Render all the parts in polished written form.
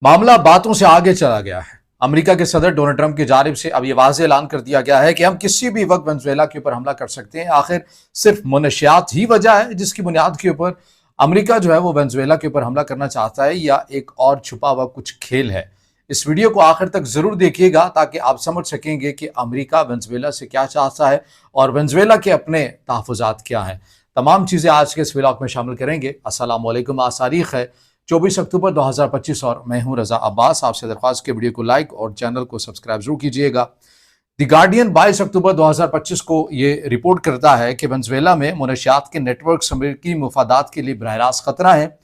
मामला बातों से आगे चला गया है। अमेरिका के सदर डोनाल्ड ट्रंप की जानिब से अब यह वाज़ेह ऐलान कर दिया गया है कि हम किसी भी वक्त वेनेजुएला के ऊपर हमला कर सकते हैं। आखिर सिर्फ मनशियात ही वजह है जिसकी बुनियाद के ऊपर अमेरिका जो है वो वेनेजुएला के ऊपर हमला करना चाहता है, या एक और छुपा हुआ कुछ खेल है? इस वीडियो को आखिर तक जरूर देखिएगा ताकि आप समझ सकेंगे कि अमेरिका वेनेजुएला से क्या चाहता है और वेनेजुएला के अपने तहफ़्फ़ुज़ात क्या हैं। तमाम चीज़ें आज के इस व्लॉग में शामिल करेंगे। अस्सलाम वालेकुम। आज तारीख है 24 अक्टूबर 2025 और मैं हूं रजा अब्बास। आपसे दरख्वास्त के वीडियो को लाइक और चैनल को सब्सक्राइब जरूर कीजिएगा। द गार्डियन 22 अक्टूबर 2025 को ये रिपोर्ट करता है कि वेनेजुएला में मनशियात के नेटवर्क अमेरिकी मुफादात के लिए बरह रास्त खतरा है।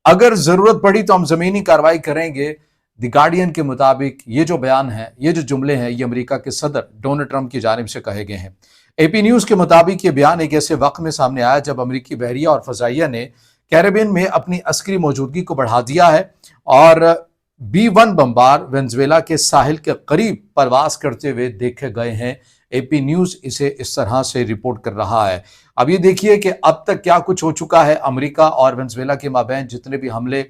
अगर जरूरत पड़ी तो हम जमीनी कार्रवाई करेंगे। द गार्डियन के मुताबिक ये जो बयान है, ये जो जुमले हैं, ये अमेरिका के सदर डोनाल्ड ट्रंप की जानिब से कहे गए हैं। एपी न्यूज के मुताबिक ये बयान एक ऐसे वक्त में सामने आया जब अमेरिकी बहरिया और फजाइया ने कैरेबियन में अपनी अस्करी मौजूदगी को बढ़ा दिया है और B-1 बम्बार वेनेजुएला के साहिल के करीब परवास करते हुए देखे गए हैं। एपी न्यूज इसे इस तरह से रिपोर्ट कर रहा है। अब ये देखिए कि अब तक क्या कुछ हो चुका है। अमेरिका और वेनेजुएला के माबैन जितने भी हमले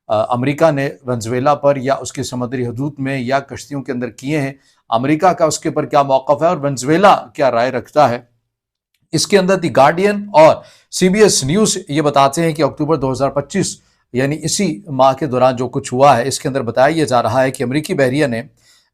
अमेरिका ने वेनेजुएला पर या उसकी समुद्री हदूद में या कश्तियों के अंदर किए हैं, अमेरिका का उसके ऊपर क्या मौक़िफ़ है और वेनेजुएला क्या राय रखता है, इसके अंदर द गार्डियन और CBS न्यूज़ ये बताते हैं कि अक्टूबर 2025 यानी इसी माह के दौरान जो कुछ हुआ है, इसके अंदर बताया यह जा रहा है कि अमेरिकी बहरिया ने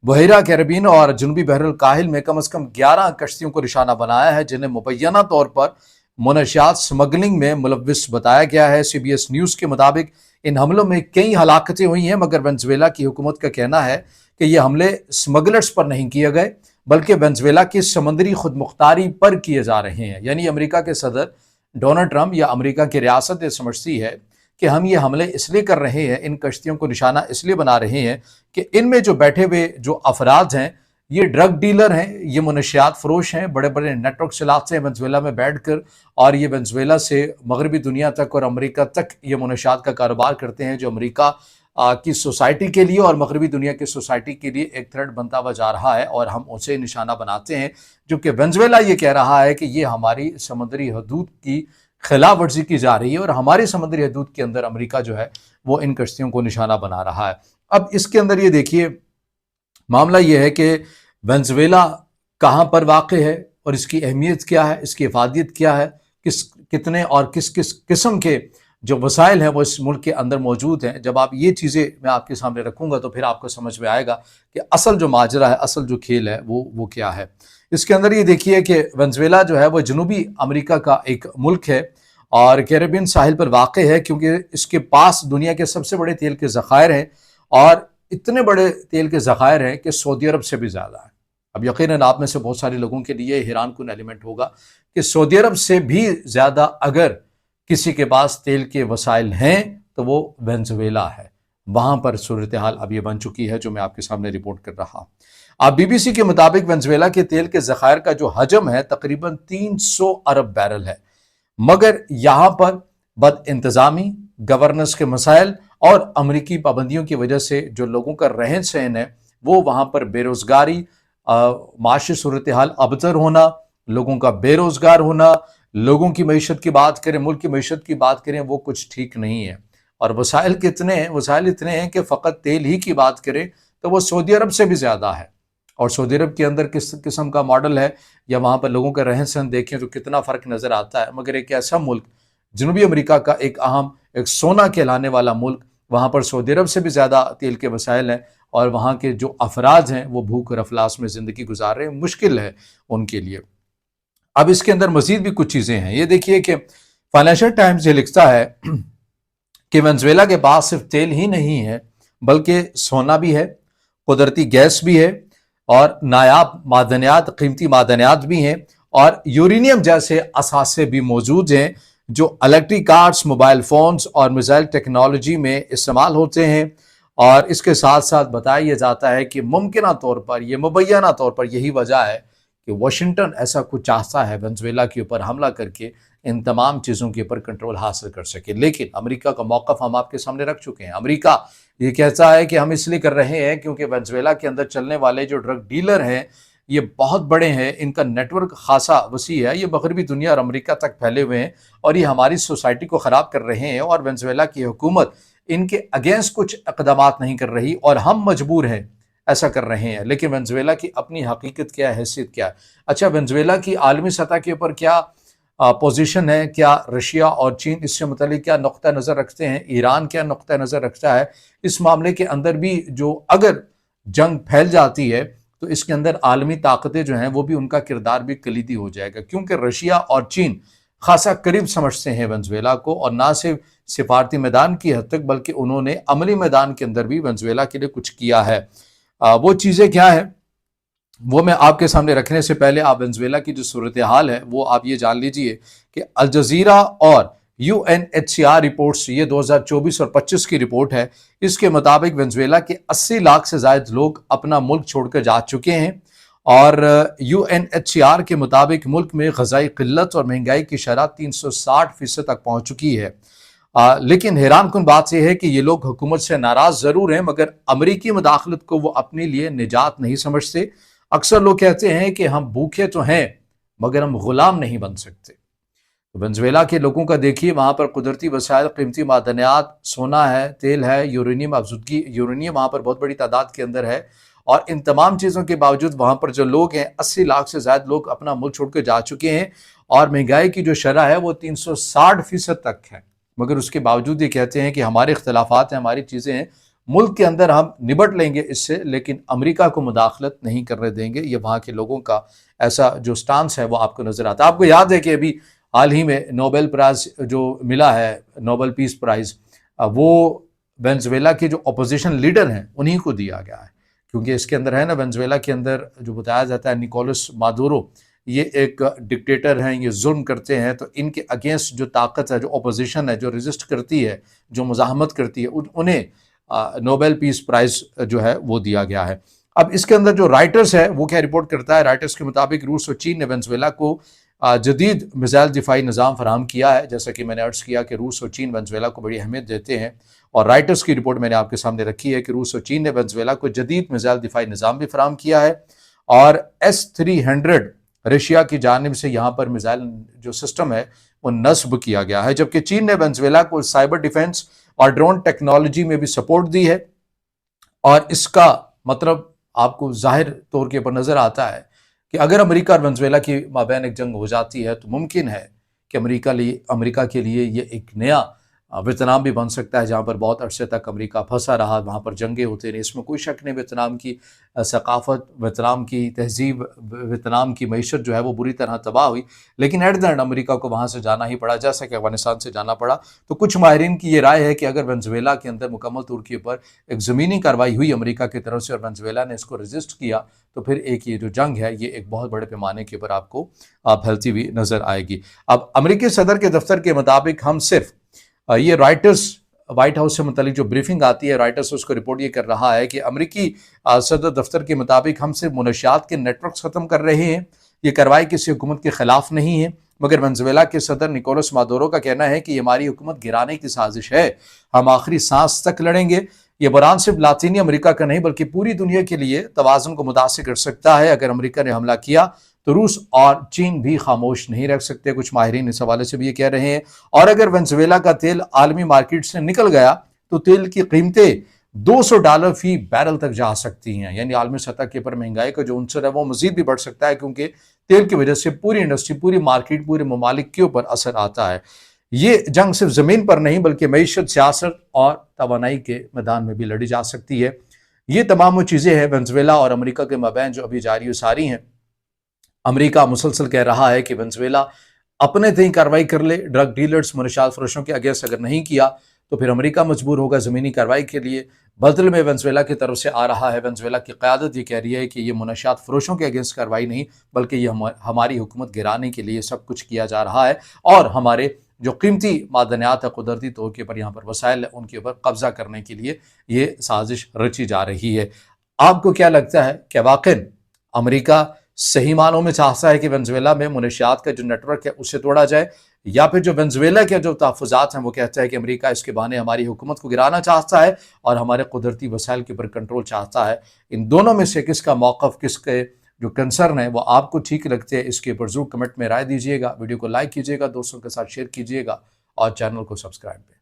बहरा कैरेबियन और जनूबी बहरुल काहिल में कम से कम 11 कश्तियों को निशाना बनाया है जिन्हें मुबैना तौर पर मनशियात स्मगलिंग में मुलव्विस बताया गया है। CBS न्यूज़ के मुताबिक इन हमलों में कई हलाकतें हुई हैं, मगर वेनेजुएला की हुकूमत का कहना है कि ये हमले स्मगलर्स पर नहीं किए गए बल्कि वेनेजुएला की समंदरी खुद मुख्तारी पर किए जा रहे हैं। यानी अमेरिका के सदर डोनाल्ड ट्रंप या अमेरिका की रियासत ये समझती है कि हम ये हमले इसलिए कर रहे हैं, इन कश्तियों को निशाना इसलिए बना रहे हैं कि इनमें जो बैठे हुए जो अफराद हैं ये ड्रग डीलर हैं, ये मनशियात फरोश हैं, बड़े बड़े नेटवर्क चलाते हैं वेनेजुएला में बैठकर, और ये वेनेजुएला से मगरबी दुनिया तक और अमेरिका तक ये मनशियात का कारोबार करते हैं, जो अमेरिका की सोसाइटी के लिए और मगरबी दुनिया की सोसाइटी के लिए एक थ्रेट बनता हुआ जा रहा है और हम उसे निशाना बनाते हैं। जो कि वेनेजुएला ये कह रहा है कि ये हमारी समुद्री हदूद की खिलाफ वर्जी की जा रही है और हमारी समुद्री हदूद के अंदर अमेरिका जो है वो इन कश्तियों को निशाना बना रहा है। अब इसके अंदर ये देखिए, मामला ये है कि वेनेजुएला कहाँ पर वाक़ है और इसकी अहमियत क्या है, इसकी इफादियत क्या है, कितने और किस किस किस्म के जो वसाइल हैं वो इस मुल्क के अंदर मौजूद हैं। जब आप ये चीज़ें मैं आपके सामने रखूँगा तो फिर आपको समझ में आएगा कि असल जो माजरा है, असल जो खेल है वो क्या है। इसके अंदर ये देखिए कि वेनेजुएला जो है वो जनूबी अमेरिका का एक मुल्क है और कैरेबियन साहिल पर वाक़ है, क्योंकि इसके पास दुनिया के सबसे बड़े तेल के ज़खायर हैं और इतने बड़े तेल के ज़खायर हैं कि सऊदी अरब से भी ज़्यादा है। अब यकीनन आप में से बहुत सारे लोगों के लिए हैरान कुन एलिमेंट होगा कि सऊदी अरब से भी ज़्यादा अगर किसी के पास तेल के वसाइल हैं तो वो वेनेजुएला है। वहाँ पर सूरत हाल अब ये बन चुकी है जो मैं आपके सामने रिपोर्ट कर रहा। अब BBC के मुताबिक वेनेजुएला के तेल के ज़खायर का जो हजम है तकरीबन 300 अरब बैरल है, मगर यहाँ पर बद इंतज़ामी, गवर्नेंस के मसाइल और अमरीकी पाबंदियों की वजह से जो लोगों का रहन सहन है वो वहाँ पर बेरोज़गारी, माशी सूरत हाल अबतर होना, लोगों का बेरोज़गार होना, लोगों की मईशत की बात करें, मुल्क की मईशत की बात करें, वो कुछ ठीक नहीं है। और वसाइल कितने हैं? वसाइल इतने हैं कि फ़कत तेल ही की बात करें तो वो सऊदी अरब से भी ज़्यादा है। और सऊदी अरब के अंदर किस किस्म का मॉडल है या वहाँ पर लोगों का रहन सहन देखें तो कितना फ़र्क नज़र आता है। मगर एक ऐसा मुल्क, जनूबी अमेरिका का एक अहम, एक सोना कहलाने वाला मुल्क, वहाँ पर सऊदी अरब से भी ज़्यादा तेल के वसाइल हैं और वहाँ के जो अफराद हैं वो भूख और अफलास में ज़िंदगी गुजार रहे हैं, मुश्किल है उनके लिए। अब इसके अंदर मजीद भी कुछ चीज़ें हैं। ये देखिए कि फाइनेंशियल टाइम्स ये लिखता है कि वेनेजुएला के पास सिर्फ तेल ही नहीं है बल्कि सोना भी है, कुदरती गैस भी है और नायाब मादनियात, कीमती मादनियात भी हैं और यूरेनियम जैसे असासे भी मौजूद हैं जो इलेक्ट्रिक कार्स, मोबाइल फ़ोन्स और मिसाइल टेक्नोलॉजी में इस्तेमाल होते हैं। और इसके साथ साथ बताया जाता है कि मुमकिना तौर पर, यह मुबैना तौर पर यही वजह है कि वाशिंगटन ऐसा कुछ चाहता है वेनेजुएला के ऊपर हमला करके इन तमाम चीज़ों के ऊपर कंट्रोल हासिल कर सके। लेकिन अमेरिका का मौक़िफ़ हम आपके सामने रख चुके हैं। अमेरिका ये कहता है कि हम इसलिए कर रहे हैं क्योंकि वेनेजुएला के अंदर चलने वाले जो ड्रग डीलर हैं ये बहुत बड़े हैं, इनका नेटवर्क खासा वसी है, ये मगरबी दुनिया और अमेरिका तक फैले हुए हैं और ये हमारी सोसाइटी को ख़राब कर रहे हैं और वेनेजुएला की हुकूमत ان کے اگینسٹ کچھ اقدامات نہیں کر رہی اور ہم مجبور ہیں ایسا کر رہے ہیں. لیکن وینزویلا کی اپنی حقیقت کیا ہے، حیثیت کیا ہے؟ اچھا، وینزویلا کی عالمی سطح کے اوپر کیا پوزیشن ہے؟ کیا رشیا اور چین اس سے متعلق کیا نقطہ نظر رکھتے ہیں؟ ایران کیا نقطہ نظر رکھتا ہے اس معاملے کے اندر بھی؟ جو اگر جنگ پھیل جاتی ہے تو اس کے اندر عالمی طاقتیں جو ہیں وہ بھی ان کا کردار بھی کلیدی ہو جائے گا، کیونکہ رشیا اور چین خاصا قریب سمجھتے ہیں وینزویلا کو، اور نہ صرف سفارتی میدان کی حد تک بلکہ انہوں نے عملی میدان کے اندر بھی وینزویلا کے لیے کچھ کیا ہے. وہ چیزیں کیا ہیں وہ میں آپ کے سامنے رکھنے سے پہلے آپ وینزویلا کی جو صورتحال ہے وہ آپ یہ جان لیجئے کہ الجزیرہ اور UNHCR رپورٹس، یہ 2024 اور 25 کی رپورٹ ہے، اس کے مطابق وینزویلا کے 80 لاکھ سے زائد لوگ اپنا ملک چھوڑ کر جا چکے ہیں، اور UNHCR کے مطابق ملک میں غذائی قلت اور مہنگائی کی شرح 360% تک پہنچ چکی ہے. لیکن حیران کن بات یہ ہے کہ یہ لوگ حکومت سے ناراض ضرور ہیں مگر امریکی مداخلت کو وہ اپنے لیے نجات نہیں سمجھتے. اکثر لوگ کہتے ہیں کہ ہم بھوکے تو ہیں مگر ہم غلام نہیں بن سکتے. وینزویلا کے لوگوں کا دیکھیے، وہاں پر قدرتی وسائل، قیمتی معدنیات، سونا ہے، تیل ہے، یورینیم افزودگی، یورینیم وہاں پر بہت بڑی تعداد کے اندر ہے، اور ان تمام چیزوں کے باوجود وہاں پر جو لوگ ہیں 80 لاکھ سے زائد لوگ اپنا ملک چھوڑ کے جا چکے ہیں، اور مہنگائی کی جو شرح ہے وہ 360% تک ہے. مگر اس کے باوجود یہ کہتے ہیں کہ ہمارے اختلافات ہیں، ہماری چیزیں ہیں، ملک کے اندر ہم نبٹ لیں گے اس سے، لیکن امریکہ کو مداخلت نہیں کرنے دیں گے. یہ وہاں کے لوگوں کا ایسا جو سٹانس ہے وہ آپ کو نظر آتا ہے. آپ کو یاد ہے کہ ابھی حال ہی میں نوبل پرائز جو ملا ہے، نوبل پیس پرائز، وہ وینزویلا کے جو اپوزیشن لیڈر ہیں انہی کو دیا گیا ہے، کیونکہ اس کے اندر ہے نا، وینزویلا کے اندر جو بتایا جاتا ہے نکولس مادورو، یہ ایک ڈکٹیٹر ہیں، یہ ظلم کرتے ہیں، تو ان کے اگینسٹ جو طاقت ہے، جو اپوزیشن ہے، جو ریزسٹ کرتی ہے، جو مزاحمت کرتی ہے، انہیں نوبل پیس پرائز جو ہے وہ دیا گیا ہے. اب اس کے اندر جو رائٹرز ہے وہ کیا رپورٹ کرتا ہے؟ رائٹرز کے مطابق روس اور چین نے وینزویلا کو جدید میزائل دفاعی نظام فراہم کیا ہے. جیسا کہ میں نے عرض کیا کہ روس اور چین وینزویلا کو بڑی اہمیت دیتے ہیں، اور رائٹرز کی رپورٹ میں نے آپ کے سامنے رکھی ہے کہ روس اور چین نے وینزویلا کو جدید میزائل دفاعی نظام بھی فراہم کیا ہے، اور S-300 رشیا کی جانب سے یہاں پر میزائل جو سسٹم ہے وہ نصب کیا گیا ہے، جبکہ چین نے وینزویلا کو سائبر ڈیفنس اور ڈرون ٹیکنالوجی میں بھی سپورٹ دی ہے. اور اس کا مطلب آپ کو ظاہر طور کے اوپر نظر آتا ہے کہ اگر امریکہ اور وینزویلا کی مابین ایک جنگ ہو جاتی ہے تو ممکن ہے کہ امریکہ کے لیے یہ ایک نیا ویتنام بھی بن سکتا ہے، جہاں پر بہت عرصے تک امریکہ پھنسا رہا، وہاں پر جنگیں ہوتے رہی. اس میں کوئی شک نہیں، ویتنام کی ثقافت، ویتنام کی تہذیب، ویتنام کی معیشت جو ہے وہ بری طرح تباہ ہوئی، لیکن ایٹ دی اینڈ امریکہ کو وہاں سے جانا ہی پڑا، جیسا کہ افغانستان سے جانا پڑا. تو کچھ ماہرین کی یہ رائے ہے کہ اگر وینزویلا کے اندر مکمل طور کے اوپر ایک زمینی کارروائی ہوئی امریکہ کی طرف سے اور وینزویلا نے اس کو ریزسٹ کیا، تو پھر ایک یہ جو جنگ ہے یہ ایک بہت بڑے پیمانے کے اوپر آپ کو پھیلتی ہوئی نظر آئے گی. اب امریکی صدر کے دفتر کے مطابق ہم صرف یہ رائٹرز وائٹ ہاؤس سے متعلق جو بریفنگ آتی ہے، رائٹرز اس کو رپورٹ یہ کر رہا ہے کہ امریکی صدر دفتر کے مطابق ہم صرف منشیات کے نیٹ ورکس ختم کر رہے ہیں، یہ کارروائی کسی حکومت کے خلاف نہیں ہے. مگر وینزویلا کے صدر نکولس مادورو کا کہنا ہے کہ یہ ہماری حکومت گرانے کی سازش ہے، ہم آخری سانس تک لڑیں گے. یہ بحران صرف لاطینی امریکہ کا نہیں بلکہ پوری دنیا کے لیے توازن کو متاثر کر سکتا ہے. اگر امریکہ نے حملہ کیا تو روس اور چین بھی خاموش نہیں رکھ سکتے. کچھ ماہرین اس حوالے سے بھی یہ کہہ رہے ہیں. اور اگر وینزویلا کا تیل عالمی مارکیٹ سے نکل گیا تو تیل کی قیمتیں $200 فی بیرل تک جا سکتی ہیں، یعنی عالمی سطح کے پر مہنگائی کا جو عنصر ہے وہ مزید بھی بڑھ سکتا ہے، کیونکہ تیل کی وجہ سے پوری انڈسٹری، پوری مارکیٹ، پورے ممالک کے اوپر اثر آتا ہے. یہ جنگ صرف زمین پر نہیں بلکہ معیشت، سیاست اور توانائی کے میدان میں بھی لڑی جا سکتی ہے. یہ تمام وہ چیزیں ہیں وینزویلا اور امریکہ کے مابین جو ابھی جاری و ساری ہیں. امریکہ مسلسل کہہ رہا ہے کہ وینزویلا اپنے تئیں کارروائی کر لے، ڈرگ ڈیلرز، منشیات فروشوں کے اگینسٹ اگر نہیں کیا تو پھر امریکہ مجبور ہوگا زمینی کارروائی کے لیے. بدل میں وینزویلا کی طرف سے آ رہا ہے، وینزویلا کی قیادت یہ کہہ رہی ہے کہ یہ منشیات فروشوں کے اگینسٹ کارروائی نہیں بلکہ یہ ہماری حکومت گرانے کے لیے سب کچھ کیا جا رہا ہے، اور ہمارے جو قیمتی معدنیات ہے، قدرتی طور کے اوپر یہاں پر وسائل ان کے اوپر قبضہ کرنے کے لیے یہ سازش رچی جا رہی ہے. آپ کو کیا لگتا ہے کہ واقعی امریکہ صحیح معنوں میں چاہتا ہے کہ وینزویلا میں منشیات کا جو نیٹ ورک ہے اسے توڑا جائے، یا پھر جو وینزویلا کے جو تحفظات ہیں وہ کہتا ہے کہ امریکہ اس کے بہانے ہماری حکومت کو گرانا چاہتا ہے اور ہمارے قدرتی وسائل کے اوپر کنٹرول چاہتا ہے؟ ان دونوں میں سے کس کا موقف، کس کے جو کنسرن ہے وہ آپ کو ٹھیک لگتے ہیں، اس کے اوپر ضرور کمنٹ میں رائے دیجیے گا. ویڈیو کو لائک کیجیے گا، دوستوں کے ساتھ شیئر کیجیے گا، اور چینل کو سبسکرائب کریں.